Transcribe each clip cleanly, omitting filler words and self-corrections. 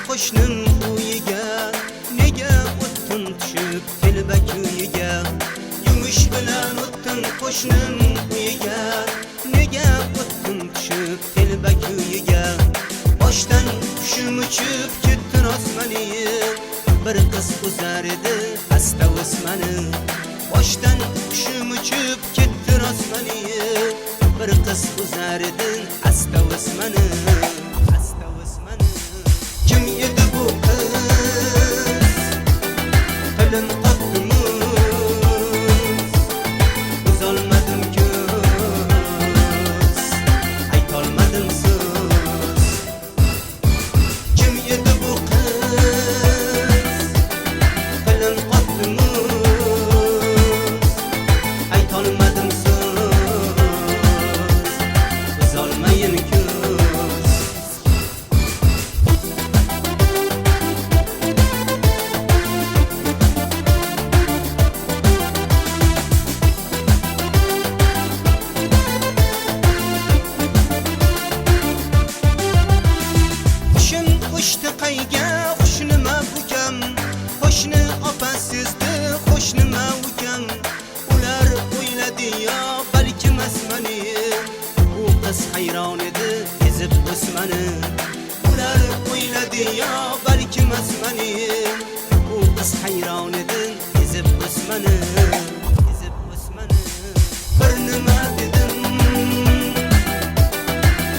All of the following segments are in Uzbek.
qo'shnim uyiga, nega o'tdim tushib telbak uyiga. Yumush bilan o'tdim qo'shnim uyiga, nega o'tdim tushib telbak uyiga. Boshdan qushim uchib ketdi osmoniga, bir qiz uzar edi asta o'smani. Boshdan qushim uchib ketdi osmoniga, bir qiz uzar edi asta o'smani. Kim edi bu qiz? Tilim qotdimi? Uzolmadim ko'z, aytolmadim so'z. Kim edi bu qiz? Tilim qotdimi? Aytolmadim so'z, uzolmayin ko'z. Qo'shni qayga, qo'shnima ukam, qo'shni opa sizdi, qo'shnima ukam. Ular o'yladi yo balki masmani, u qiz hayron edi ezib o'smani. Ular o'yladi yo balki masmani, u qiz hayron edi ezib o'smani. Bir nima dedim,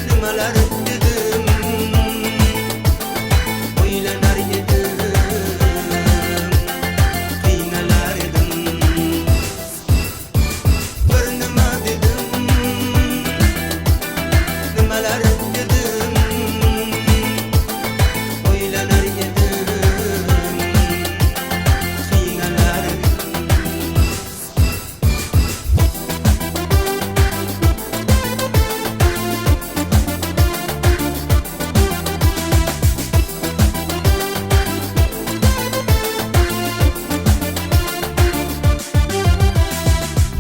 nimalar dedim, o'ylanar edim, qiynalar edim. Bir nima dedim, nimalar dedim, o'ylanar edim, qiynalar edim.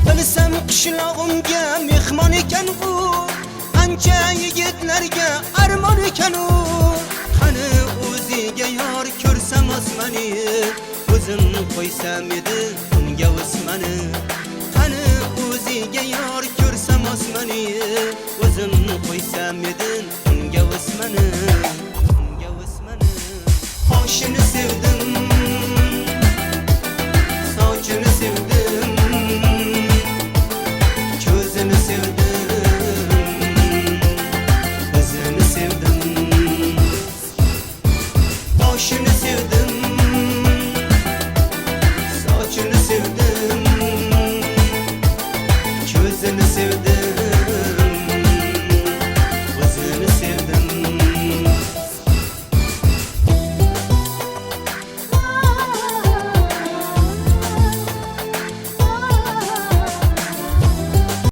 Bilsam qishlog'imga mehmon ekan u, ancha yigitlarga armon ekan u. Qani o'ziga yor ko'rsam osmani, o'zim qo'ysam edi unga o'smani. Qani o'ziga yor ko'rsam osmani, o'zim qo'ysam edi unga o'smani. Qoshini sevdim,